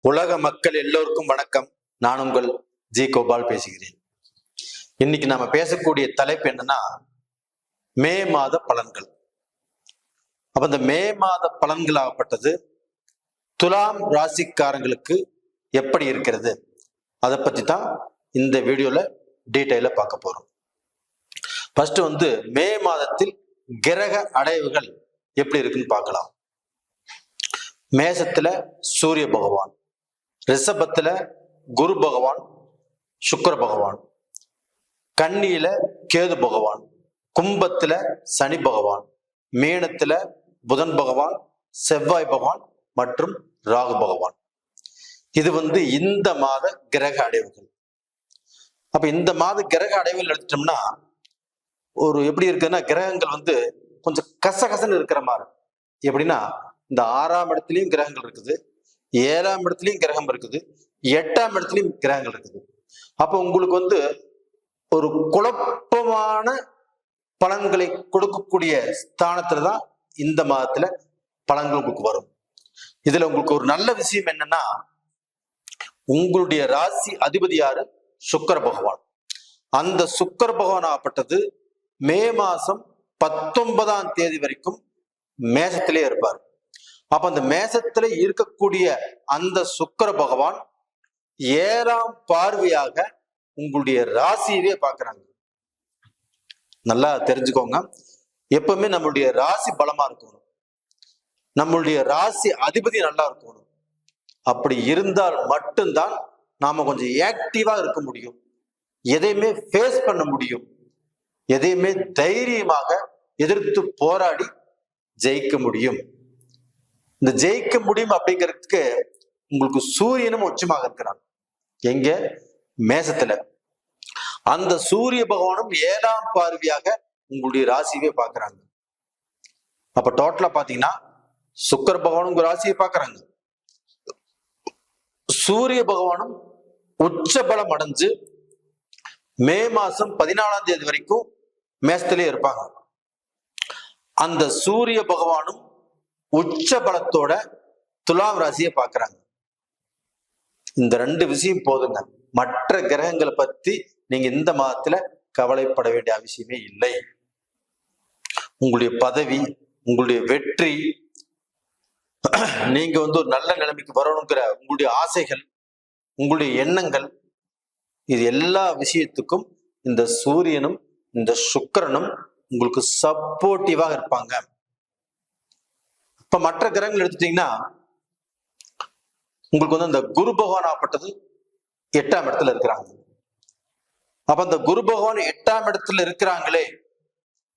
உலக மக்கள் எல்லோருக்கும் வணக்கம். நான் உங்கள் ஜி கோபால் பேசுகிறேன். இன்னைக்கு நாம பேசக்கூடிய தலைப்பு என்னன்னா மே மாத பலன்கள். அப்ப இந்த மே மாத பலன்கள் ஆகப்பட்டது துலாம் ராசிக்காரங்களுக்கு எப்படி இருக்கிறது அதை பத்தி தான் இந்த வீடியோல டீட்டெயிலா பார்க்க போறோம். ஃபர்ஸ்ட் மே மாதத்தில் கிரக அடைவுகள் எப்படி இருக்குன்னு பார்க்கலாம். மேசத்துல சூரிய பகவான், ரிஷபத்துல குரு பகவான் சுக்கிர பகவான், கன்னியில கேது பகவான், கும்பத்துல சனி பகவான், மீனத்துல புதன் பகவான், செவ்வாய் பகவான் மற்றும் ராகு பகவான். இது இந்த மாத கிரக அடைவுகள். அப்ப இந்த மாத கிரக அடைவுகள் எடுத்துட்டோம்னா ஒரு எப்படி இருக்குன்னா கிரகங்கள் கொஞ்சம் கசகசன்னு இருக்கிற மாதிரி. எப்படின்னா இந்த 6ஆம் இடத்துலயும் கிரகங்கள் இருக்குது, 7ஆம் இடத்துலயும் கிரகம் இருக்குது, 8ஆம் இடத்துலயும் கிரகங்கள் இருக்குது. அப்ப உங்களுக்கு ஒரு குழப்பமான பலன்களை கொடுக்கக்கூடிய ஸ்தானத்துலதான் இந்த மாதத்துல பலன்கள் உங்களுக்கு வரும். இதுல உங்களுக்கு ஒரு நல்ல விஷயம் என்னன்னா, உங்களுடைய ராசி அதிபதி யாரு? சுக்கிர பகவான். அந்த சுக்கிர பகவான் ஆகப்பட்டது மே மாசம் 19ஆம் தேதி வரைக்கும் மேசத்திலே இருப்பார். அப்ப அந்த மேசத்துல இருக்கக்கூடிய அந்த சுக்கிர பகவான் 7ஆம் பார்வையாக உங்களுடைய ராசியவே பார்க்கிறாங்க. நல்லா தெரிஞ்சுக்கோங்க. எப்பவுமே நம்மளுடைய ராசி பலமா இருக்கணும், நம்மளுடைய ராசி அதிபதி நல்லா இருக்கணும். அப்படி இருந்தால் மட்டும்தான் நாம கொஞ்சம் ஆக்டிவா இருக்க முடியும், எதையுமே ஃபேஸ் பண்ண முடியும், எதையுமே தைரியமாக எதிர்த்து போராடி ஜெயிக்க முடியும். இந்த ஜெயிக்க முடியும் அப்படிங்கிறதுக்கு உங்களுக்கு சூரியனும் உச்சமாக இருக்கிறான். எங்க? மேசத்துல. அந்த சூரிய பகவானும் 7ஆம் பார்வையாக உங்களுடைய ராசியவே பார்க்கிறாங்க. அப்ப டோட்டலா பாத்தீங்கன்னா சுக்கிர பகவானும் உங்க ராசியை பார்க்கறாங்க, சூரிய பகவானும் உச்ச பலம் அடைஞ்சு மே மாசம் 14ஆம் தேதி வரைக்கும் மேசத்திலே இருப்பாங்க. அந்த சூரிய பகவானும் உச்ச பலத்தோட துலாம் ராசியை பார்க்கறாங்க. இந்த 2 விஷயம் போதுங்க. மற்ற கிரகங்களை பத்தி நீங்க இந்த மாதத்துல கவலைப்பட வேண்டிய அவசியமே இல்லை. உங்களுடைய பதவி, உங்களுடைய வெற்றி, நீங்க ஒரு நல்ல நிலைமைக்கு வரணுங்கிற உங்களுடைய ஆசைகள், உங்களுடைய எண்ணங்கள், இது எல்லா விஷயத்துக்கும் இந்த சூரியனும் இந்த சுக்கிரனும் உங்களுக்கு சப்போர்ட்டிவாக இருப்பாங்க. இப்ப மற்ற கிரகங்கள் எடுத்துட்டீங்கன்னா உங்களுக்கு அந்த குரு பகவான் ஆகப்பட்டது 8ஆம் இடத்துல இருக்கிறாங்க. அப்ப அந்த குரு பகவான் 8ஆம் இடத்துல இருக்கிறாங்களே,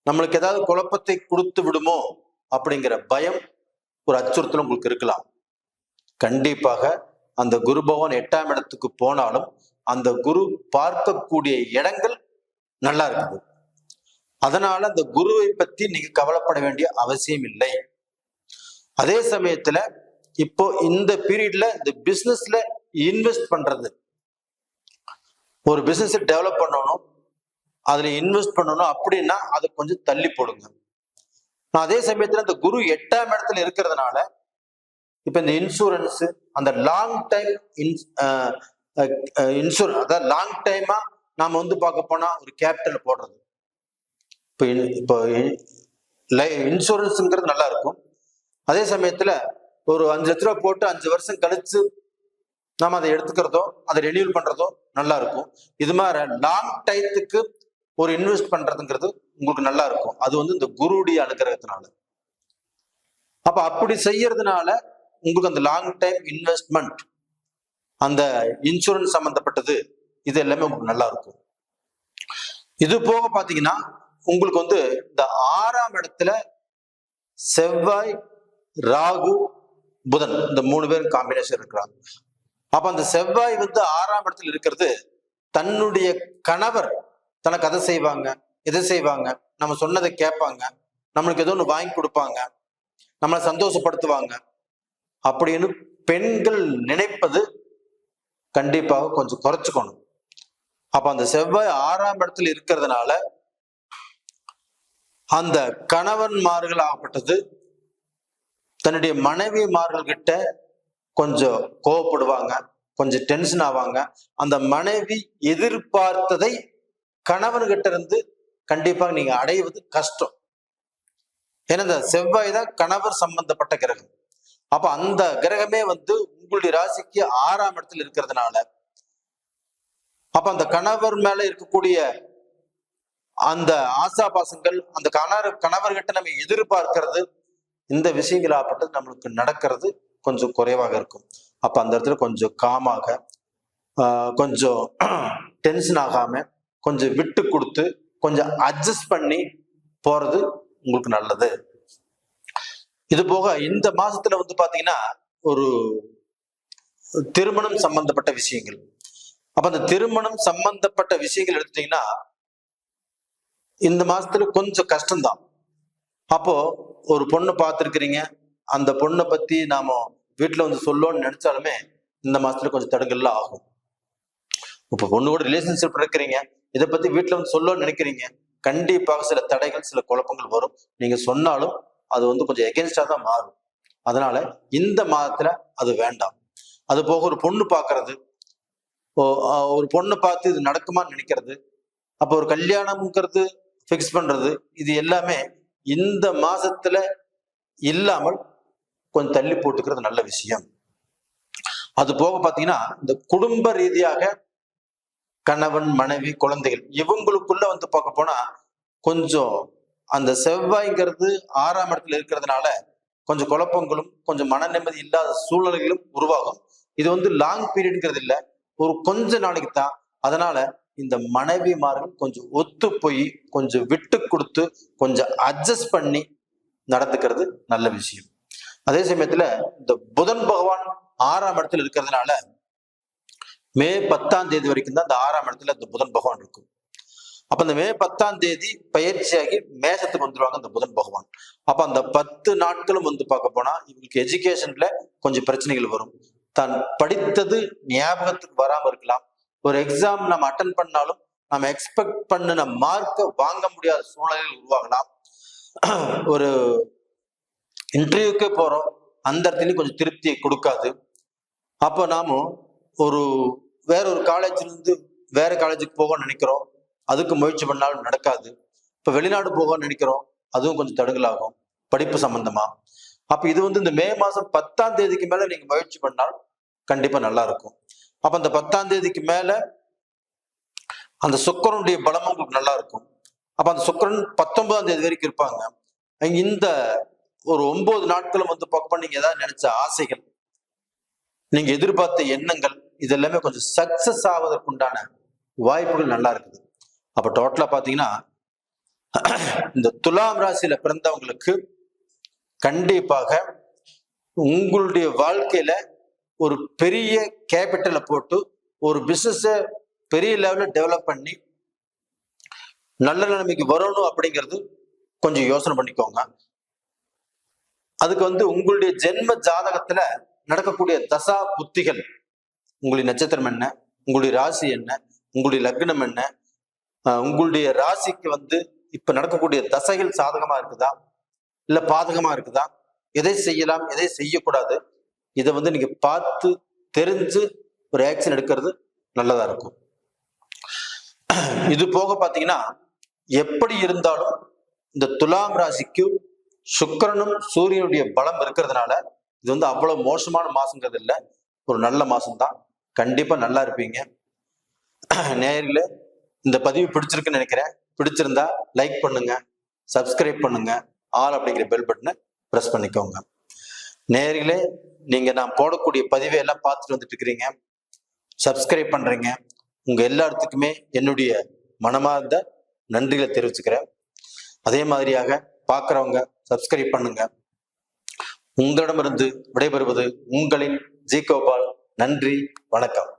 நம்மளுக்கு ஏதாவது குழப்பத்தை கொடுத்து விடுமோ அப்படிங்கிற பயம், ஒரு அச்சுறுத்தல் உங்களுக்கு இருக்கலாம். கண்டிப்பாக அந்த குரு பகவான் 8ஆம் இடத்துக்கு போனாலும் அந்த குரு பார்க்கக்கூடிய இடங்கள் நல்லா இருக்குது. அதனால அந்த குருவை பத்தி நீங்க கவலைப்பட வேண்டிய அவசியம் இல்லை. அதே சமயத்துல இப்போ இந்த பீரியட்ல இந்த பிசினஸ்ல இன்வெஸ்ட் பண்றது, ஒரு பிசினஸ் டெவலப் பண்ணணும், அதுல இன்வெஸ்ட் பண்ணணும் அப்படின்னா அதை கொஞ்சம் தள்ளி போடுங்க. அதே சமயத்துல இந்த குரு 8ஆம் இடத்துல இருக்கிறதுனால இப்ப இந்த இன்சூரன்ஸ், அந்த லாங் டைம் இன்சூரன்ஸ், அதாவது லாங் டைமா நாம பார்க்க போனா ஒரு கேபிட்டல் போடுறது. இப்போ இன்சூரன்ஸ்ங்கிறது நல்லா இருக்கும். அதே சமயத்துல ஒரு 5 லட்ச ரூபா போட்டு 5 வருஷம் கழிச்சு நாம அதை எடுத்துக்கிறதோ அதை ரெனியூல் பண்றதோ நல்லா இருக்கும். இது மாதிரி லாங் டைத்துக்கு ஒரு இன்வெஸ்ட் பண்றதுங்கிறது உங்களுக்கு நல்லா இருக்கும். அது இந்த குருடைய அனுகிரகத்தினால. அப்ப அப்படி செய்யறதுனால உங்களுக்கு அந்த லாங் டைம் இன்வெஸ்ட்மெண்ட், அந்த இன்சூரன்ஸ் சம்பந்தப்பட்டது, இது எல்லாமே உங்களுக்கு நல்லா இருக்கும். இது போக பாத்தீங்கன்னா உங்களுக்கு இந்த 6ஆம் இடத்துல செவ்வாய், ராகு, புதன், இந்த 3 பேரும் காம்பினேஷன் இருக்கிறாங்க. அப்ப அந்த செவ்வாய் 6ஆம் இடத்துல இருக்கிறது, தன்னுடைய கணவர் தனக்கு அதை செய்வாங்க, இதை செய்வாங்க, நம்ம சொன்னதை கேட்பாங்க, நம்மளுக்கு ஏதோ ஒன்று வாங்கி கொடுப்பாங்க, நம்மளை சந்தோஷப்படுத்துவாங்க அப்படின்னு பெண்கள் நினைப்பது கண்டிப்பாக கொஞ்சம் குறைச்சுக்கணும். அப்ப அந்த செவ்வாய் 6ஆம் இடத்துல இருக்கிறதுனால அந்த கணவன்மார்கள் ஆகப்பட்டது தன்னுடைய மனைவிமார்கள் கிட்ட கொஞ்சம் கோவப்படுவாங்க, கொஞ்சம் டென்ஷன் ஆவாங்க. அந்த மனைவி எதிர்பார்த்ததை கணவன்கிட்ட இருந்து கண்டிப்பாக நீங்க அடைவது கஷ்டம். ஏன்னா இந்த செவ்வாய் தான் கணவர் சம்பந்தப்பட்ட கிரகம். அப்ப அந்த கிரகமே உங்களுடைய ராசிக்கு 6ஆம் இடத்துல இருக்கிறதுனால, அப்ப அந்த கணவர் மேல இருக்கக்கூடிய அந்த ஆசாபாசங்கள், அந்த கணவர்கிட்ட நம்ம எதிர்பார்க்கிறது, இந்த விஷயங்கள் ஆப்பட்டது நம்மளுக்கு நடக்கிறது கொஞ்சம் குறைவாக இருக்கும். அப்ப அந்த இடத்துல கொஞ்சம் காமாக, கொஞ்சம் டென்ஷன் ஆகாம, கொஞ்சம் விட்டு கொடுத்து, கொஞ்சம் அட்ஜஸ்ட் பண்ணி போறது உங்களுக்கு நல்லது. இது போக இந்த மாசத்துல பாத்தீங்கன்னா ஒரு திருமணம் சம்பந்தப்பட்ட விஷயங்கள். அப்ப அந்த திருமணம் சம்பந்தப்பட்ட விஷயங்கள் எடுத்துட்டீங்கன்னா இந்த மாசத்துல கொஞ்சம் கஷ்டம்தான். அப்போ ஒரு பொண்ணு பார்த்துருக்கிறீங்க, அந்த பொண்ணை பத்தி நாம வீட்டுல சொல்லணும்னு நினைச்சாலுமே இந்த மாசத்துல கொஞ்சம் தடுங்கள்லாம் ஆகும். இப்ப பொண்ணு கூட ரிலேஷன்ஷிப் இருக்கிறீங்க, இதை பத்தி வீட்டுல சொல்லணும்னு நினைக்கிறீங்க, கண்டிப்பாக சில தடைகள், சில குழப்பங்கள் வரும். நீங்க சொன்னாலும் அது கொஞ்சம் எகென்ஸ்டா தான் மாறும். அதனால இந்த மாதத்துல அது வேண்டாம். அது போக ஒரு பொண்ணு பார்க்கறது, ஒரு பொண்ணை பார்த்து இது நடக்குமான்னு நினைக்கிறது, அப்போ ஒரு கல்யாணம்ங்கிறது ஃபிக்ஸ் பண்றது, இது எல்லாமே இந்த மாசத்துல இல்லாமல் கொஞ்சம் தள்ளி போட்டுக்கிறது நல்ல விஷயம். அது போக பாத்தீங்கன்னா இந்த குடும்ப ரீதியாக கணவன், மனைவி, குழந்தைகள் இவங்களுக்குள்ள பார்க்க போனா கொஞ்சம் அந்த செவ்வாய்ங்கிறது 6ஆம் இடத்துல இருக்கிறதுனால கொஞ்சம் குழப்பங்களும், கொஞ்சம் மன நிம்மதி இல்லாத சூழ்நிலைகளும் உருவாகும். இது லாங் பீரியட்ங்கிறது இல்லை, ஒரு கொஞ்ச நாளைக்கு தான். அதனால இந்த மனைவிமார்கள் கொஞ்சம் ஒத்து போய், கொஞ்சம் விட்டு கொடுத்து, கொஞ்சம் அட்ஜஸ்ட் பண்ணி நடந்துக்கிறது நல்ல விஷயம். அதே சமயத்துல இந்த புதன் பகவான் 6ஆம் இடத்துல இருக்கிறதுனால மே 10ஆம் தேதி வரைக்கும் தான் இந்த 6ஆம் இடத்துல இந்த புதன் பகவான் இருக்கும். அப்ப இந்த மே 10ஆம் தேதி பயிற்சியாகி மேஷத்துக்கு வந்துருவாங்க இந்த புதன் பகவான். அப்ப அந்த 10 நாட்களும் பார்க்க போனா இவங்களுக்கு எஜுகேஷன்ல கொஞ்சம் பிரச்சனைகள் வரும். தான் படித்தது ஞாபகத்துக்கு வராம இருக்கலாம். ஒரு எக்ஸாம் நம்ம அட்டன் பண்ணாலும் நம்ம எக்ஸ்பெக்ட் பண்ணின மார்க்கை வாங்க முடியாத சூழ்நிலைகள் உருவாகலாம். ஒரு இன்டர்வியூக்கே போறோம், அந்த இடத்துலயும் கொஞ்சம் திருப்தியை கொடுக்காது. அப்போ நாம வேற ஒரு காலேஜ்ல இருந்து வேற காலேஜுக்கு போக நினைக்கிறோம், அதுக்கு முயற்சி பண்ணாலும் நடக்காது. இப்ப வெளிநாடு போக நினைக்கிறோம், அதுவும் கொஞ்சம் தடுங்கலாகும் படிப்பு சம்பந்தமா. அப்ப இது இந்த மே மாசம் 10ஆம் தேதிக்கு மேல நீங்க முயற்சி பண்ணால் கண்டிப்பா நல்லா இருக்கும். அப்ப அந்த 10ஆம் தேதிக்கு மேல அந்த சுக்கிரனுடைய பலமும் உங்களுக்கு நல்லா இருக்கும். அப்ப அந்த சுக்கிரன் 19ஆம் தேதி வரைக்கும் இருப்பாங்க. இந்த ஒரு 9 நாட்களும் பார்க்க நீங்க ஏதாவது நினைச்ச ஆசைகள், நீங்க எதிர்பார்த்த எண்ணங்கள், இது எல்லாமே கொஞ்சம் சக்சஸ் ஆவதற்குண்டான வாய்ப்புகள் நல்லா இருக்குது. அப்ப டோட்டலா பாத்தீங்கன்னா இந்த துலாம் ராசியில பிறந்தவங்களுக்கு கண்டிப்பாக உங்களுடைய வாழ்க்கையில ஒரு பெரிய கேபிட்டலை போட்டு ஒரு பிசினஸ பெரிய லெவல்ல டெவலப் பண்ணி நல்ல நிலைமைக்கு வரணும் அப்படிங்கிறது கொஞ்சம் யோசனை பண்ணிக்கோங்க. அதுக்கு உங்களுடைய ஜென்ம ஜாதகத்துல நடக்கக்கூடிய தசா புத்திகள், உங்களுடைய நட்சத்திரம் என்ன, உங்களுடைய ராசி என்ன, உங்களுடைய லக்னம் என்ன, உங்களுடைய ராசிக்கு இப்ப நடக்கக்கூடிய தசைகள் சாதகமா இருக்குதா இல்ல பாதகமா இருக்குதா, எதை செய்யலாம் எதை செய்யக்கூடாது, இதை நீங்க பார்த்து தெரிஞ்சு ஒரு ஆக்ஷன் எடுக்கிறது நல்லதா இருக்கும். இது போக பாத்தீங்கன்னா எப்படி இருந்தாலும் இந்த துலாம் ராசிக்கு சுக்கிரனும் சூரியனுடைய பலம் இருக்கிறதுனால இது அவ்வளவு மோசமான மாசங்கிறது இல்லை, ஒரு நல்ல மாசம்தான். கண்டிப்பா நல்லா இருப்பீங்க. நேயர்களே, இந்த பதிவு பிடிச்சிருக்குன்னு நினைக்கிறேன். பிடிச்சிருந்தா லைக் பண்ணுங்க, சப்ஸ்கிரைப் பண்ணுங்க, ஆல் அப்படிங்கிற பெல் பட்டனை பிரஸ் பண்ணிக்கோங்க. நேயர்களே, நீங்க நான் போடக்கூடிய பதிவை எல்லாம் பார்த்துட்டு வந்துட்டு இருக்கிறீங்க, சப்ஸ்கிரைப் பண்றீங்க. உங்க எல்லாத்துக்குமே என்னுடைய மனமார்ந்த நன்றிகளை தெரிவிச்சுக்கிறேன். அதே மாதிரியாக பார்க்குறவங்க சப்ஸ்கிரைப் பண்ணுங்க. உங்களிடமிருந்து விடைபெறுவது உங்களின் ஜி கோபால். நன்றி, வணக்கம்.